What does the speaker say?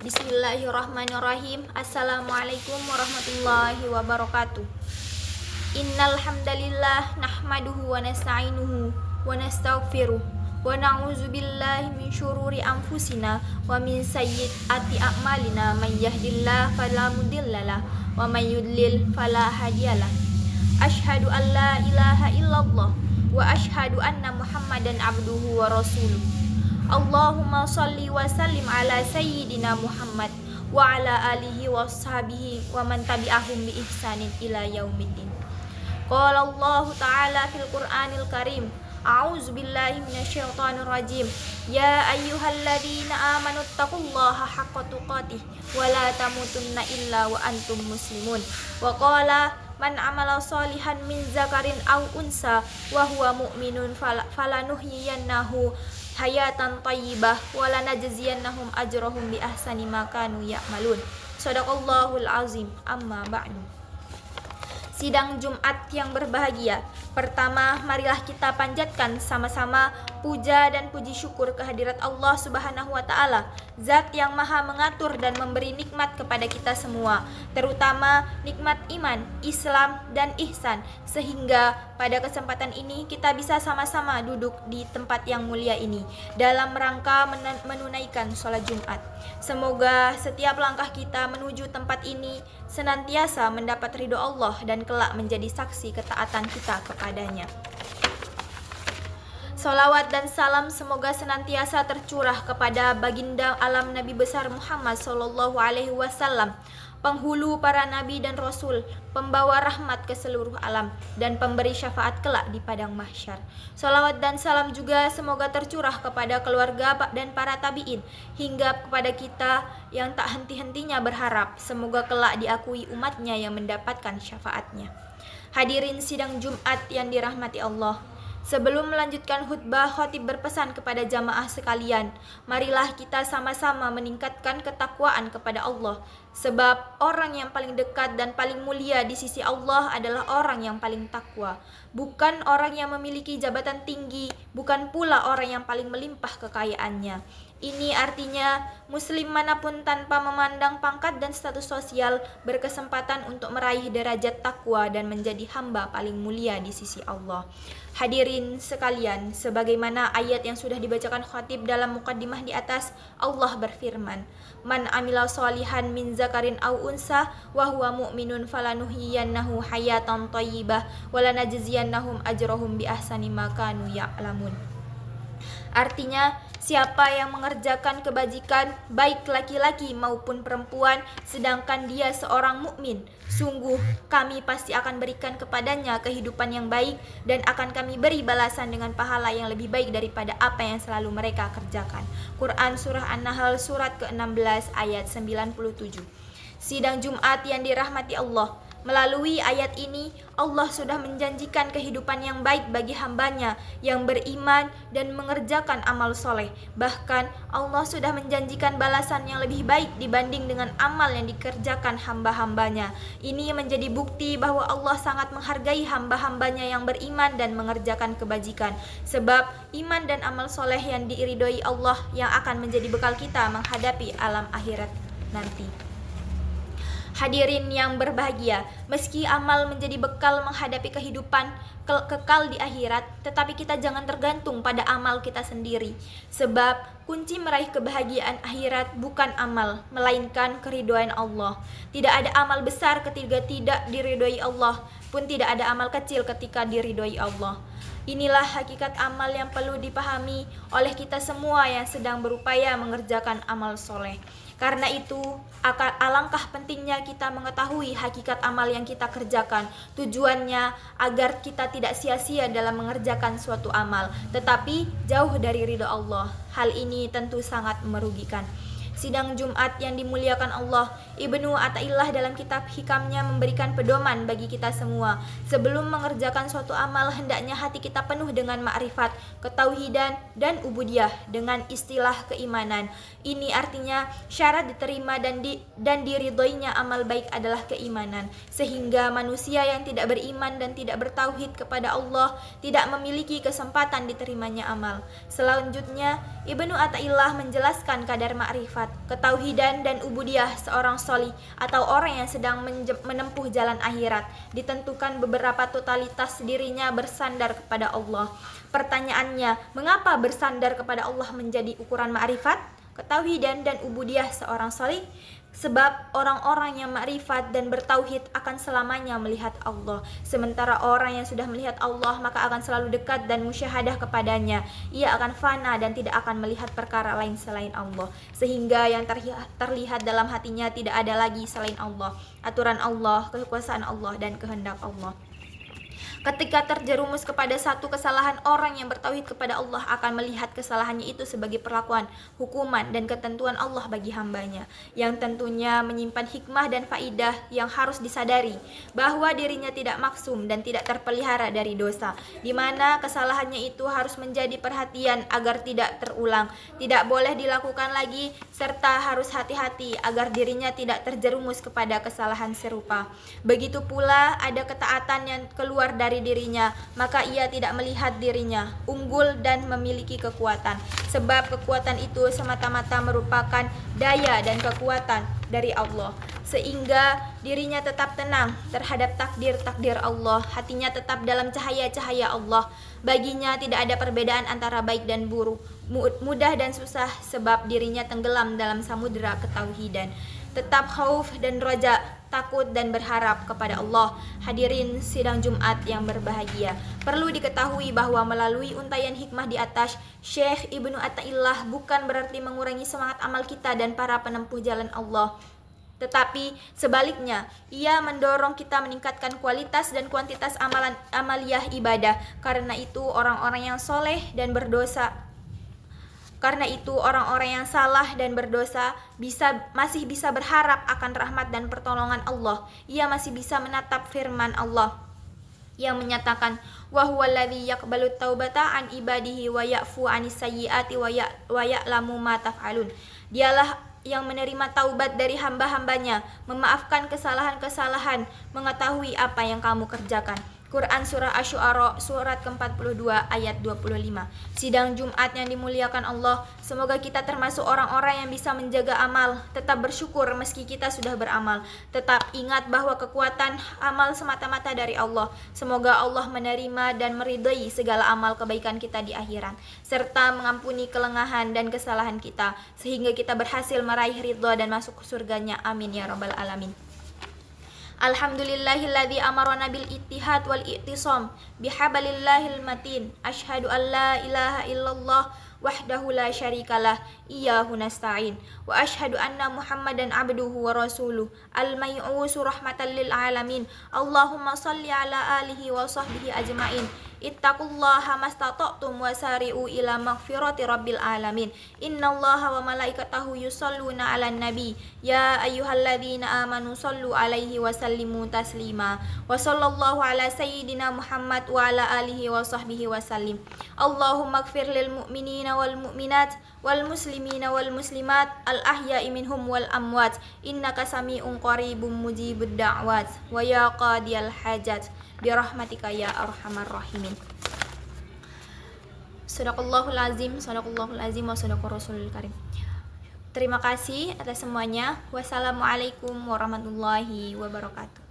Bismillahirrahmanirrahim. Assalamualaikum warahmatullahi wabarakatuh. Innal hamdalillah nahmaduhu wa nasta'inuhu wa nastaghfiruh wa na'udzu billahi min syururi anfusina wa min sayyiati a'malina may yahdihillahu fala mudhillalah wa may yudlil fala hadiyalah. Asyhadu an la ilaha illallah wa asyhadu anna Muhammadan abduhu wa rasuluh. Allahumma salli wa sallim ala sayyidina Muhammad wa ala alihi wa sahbihi wa man tabi'ahum bi ihsanin ila yaumiddin. Qala Allah ta'ala fil Qur'anil Karim, a'udzu billahi minasyaitonir rajim. Ya ayyuhalladzina amanu taqullaha haqqa tuqatih wa la tamutunna illa wa antum muslimun. Wa qala man amala salihan min zakarin aw unsa wa huwa mu'minun falanuhyiyannahu hayatan thayyibah wa lanajziyannahum ajrahum bi ahsani ma kanu ya'malun. Shadaqallahul azim. Amma ba'du. Sidang Jumat yang berbahagia. Pertama, marilah kita panjatkan sama-sama puja dan puji syukur kehadirat Allah Subhanahu wa taala, Zat yang Maha mengatur dan memberi nikmat kepada kita semua, terutama nikmat iman, Islam dan ihsan, sehingga pada kesempatan ini kita bisa sama-sama duduk di tempat yang mulia ini dalam rangka menunaikan sholat Jumat. Semoga setiap langkah kita menuju tempat ini senantiasa mendapat ridho Allah dan kelak menjadi saksi ketaatan kita kepadanya. Salawat dan salam semoga senantiasa tercurah kepada baginda alam Nabi besar Muhammad sallallahu alaihi wasallam, penghulu para nabi dan rasul, pembawa rahmat ke seluruh alam dan pemberi syafaat kelak di padang mahsyar. Salawat dan salam juga semoga tercurah kepada keluarga dan para tabi'in hingga kepada kita yang tak henti-hentinya berharap semoga kelak diakui umatnya yang mendapatkan syafaatnya. Hadirin sidang Jumat yang dirahmati Allah, sebelum melanjutkan khutbah, khatib berpesan kepada jamaah sekalian, marilah kita sama-sama meningkatkan ketakwaan kepada Allah, sebab orang yang paling dekat dan paling mulia di sisi Allah adalah orang yang paling takwa, bukan orang yang memiliki jabatan tinggi, bukan pula orang yang paling melimpah kekayaannya. Ini artinya muslim manapun tanpa memandang pangkat dan status sosial berkesempatan untuk meraih derajat takwa dan menjadi hamba paling mulia di sisi Allah. Hadirin sekalian, sebagaimana ayat yang sudah dibacakan khatib dalam mukaddimah di atas, Allah berfirman, man amila sholihan min zakarin aw unsa wa huwa mu'minun falanuhyiyannahu hayatan thayyibah wa lanajziyannahum ajrahum bi ahsani ma kanu ya'lamun. Artinya, siapa yang mengerjakan kebajikan, baik laki-laki maupun perempuan, sedangkan dia seorang mukmin, sungguh kami pasti akan berikan kepadanya kehidupan yang baik dan akan kami beri balasan dengan pahala yang lebih baik daripada apa yang selalu mereka kerjakan. Quran Surah An-Nahl surat ke-16 ayat 97. Sidang Jumat yang dirahmati Allah, melalui ayat ini Allah sudah menjanjikan kehidupan yang baik bagi hambanya yang beriman dan mengerjakan amal soleh. Bahkan Allah sudah menjanjikan balasan yang lebih baik dibanding dengan amal yang dikerjakan hamba-hambanya. Ini menjadi bukti bahwa Allah sangat menghargai hamba-hambanya yang beriman dan mengerjakan kebajikan. Sebab iman dan amal soleh yang diridhoi Allah yang akan menjadi bekal kita menghadapi alam akhirat nanti. Hadirin yang berbahagia, meski amal menjadi bekal menghadapi kehidupan kekal di akhirat, tetapi kita jangan tergantung pada amal kita sendiri. Sebab kunci meraih kebahagiaan akhirat bukan amal, melainkan keridhaan Allah. Tidak ada amal besar ketika tidak diridhoi Allah, pun tidak ada amal kecil ketika diridhoi Allah. Inilah hakikat amal yang perlu dipahami oleh kita semua yang sedang berupaya mengerjakan amal soleh. Karena itu, alangkah pentingnya kita mengetahui hakikat amal yang kita kerjakan. Tujuannya agar kita tidak sia-sia dalam mengerjakan suatu amal, tetapi jauh dari ridha Allah. Hal ini tentu sangat merugikan. Sidang Jumat yang dimuliakan Allah, Ibnu Athaillah dalam kitab hikamnya memberikan pedoman bagi kita semua. Sebelum mengerjakan suatu amal, hendaknya hati kita penuh dengan makrifat, ketauhidan, dan ubudiyah dengan istilah keimanan. Ini artinya syarat diterima dan diridhoinya amal baik adalah keimanan. Sehingga manusia yang tidak beriman dan tidak bertauhid kepada Allah tidak memiliki kesempatan diterimanya amal. Selanjutnya, Ibnu Athaillah menjelaskan kadar makrifat. ketauhidan dan ubudiyah seorang sholih atau orang yang sedang menempuh jalan akhirat ditentukan beberapa totalitas dirinya bersandar kepada Allah. Pertanyaannya, mengapa bersandar kepada Allah menjadi ukuran ma'rifat, ketauhidan dan ubudiyah seorang sholih? Sebab orang-orang yang makrifat dan bertauhid akan selamanya melihat Allah. Sementara orang yang sudah melihat Allah maka akan selalu dekat dan musyahadah kepadanya. Ia akan fana dan tidak akan melihat perkara lain selain Allah. Sehingga yang terlihat dalam hatinya tidak ada lagi selain Allah, aturan Allah, kekuasaan Allah dan kehendak Allah. Ketika terjerumus kepada satu kesalahan, orang yang bertauhid kepada Allah akan melihat kesalahannya itu sebagai perlakuan, hukuman, dan ketentuan Allah bagi hambanya, yang tentunya menyimpan hikmah dan faidah yang harus disadari, bahwa dirinya tidak maksum dan tidak terpelihara dari dosa, di mana kesalahannya itu harus menjadi perhatian agar tidak terulang, tidak boleh dilakukan lagi, serta harus hati-hati agar dirinya tidak terjerumus kepada kesalahan serupa. Begitu pula ada ketaatan yang keluar dari dirinya, maka ia tidak melihat dirinya unggul dan memiliki kekuatan, sebab kekuatan itu semata-mata merupakan daya dan kekuatan dari Allah, sehingga dirinya tetap tenang terhadap takdir-takdir Allah, hatinya tetap dalam cahaya-cahaya Allah. Baginya tidak ada perbedaan antara baik dan buruk, mudah dan susah, sebab dirinya tenggelam dalam samudera ketauhidan. Tetap khauf dan roja, takut dan berharap kepada Allah. Hadirin sidang Jumat yang berbahagia, perlu diketahui bahwa melalui untayan hikmah di atas, Syekh Ibnu Athaillah bukan berarti mengurangi semangat amal kita dan para penempuh jalan Allah, tetapi sebaliknya, ia mendorong kita meningkatkan kualitas dan kuantitas amaliyah ibadah. Karena itu orang-orang yang soleh dan berdosa orang-orang yang salah dan berdosa masih bisa berharap akan rahmat dan pertolongan Allah. Ia masih bisa menatap firman Allah yang menyatakan, wa huwallazi yaqbalu taubata an ibadihi wa ya'fu anis sayyiati wa ya'lamu ma taf'alun. Dialah yang menerima taubat dari hamba-hambanya, memaafkan kesalahan-kesalahan, mengetahui apa yang kamu kerjakan. Quran Surah Asy-Syu'ara surat ke-42 ayat 25. Sidang Jumat yang dimuliakan Allah, semoga kita termasuk orang-orang yang bisa menjaga amal, tetap bersyukur meski kita sudah beramal, tetap ingat bahwa kekuatan amal semata-mata dari Allah. Semoga Allah menerima dan meridai segala amal kebaikan kita di akhirat, serta mengampuni kelengahan dan kesalahan kita, sehingga kita berhasil meraih ridha dan masuk ke surganya. Amin ya rabbal alamin. Alhamdulillahilladzi amarana bil ittihad wal i'tisam bihablillahil matin. Asyhadu an la ilaha illallah wahdahu la syarikalah, iyyahu nasta'in, wa asyhadu anna Muhammadan abduhu wa rasuluh al-may'usu rahmatan lil alamin. Allahumma shalli ala alihi wa sahbihi ajmain. Ittaqullaha mastata'tum wasari'u ila maghfirati rabbil alamin. Innallaha wa malaikatahu yusholluna 'alan nabi. Ya ayyuhalladzina amanu shallu 'alaihi wa sallimu taslima. Wa sallallahu ala sayyidina Muhammad wa ala alihi wa sahbihi wa sallim. Allahumma ighfir lil mu'minina wal mu'minat wal muslimina wal muslimat al ahya'i minhum wal amwat. Innaka sami'un qaribun mujibud da'wat. Wa ya qadiyal hajat birahmatika ya arhamar rahimin. Sadaqallahul azim, sadaqallahul azim wa sadaqar rasulul karim. Terima kasih atas semuanya. Wassalamualaikum warahmatullahi wabarakatuh.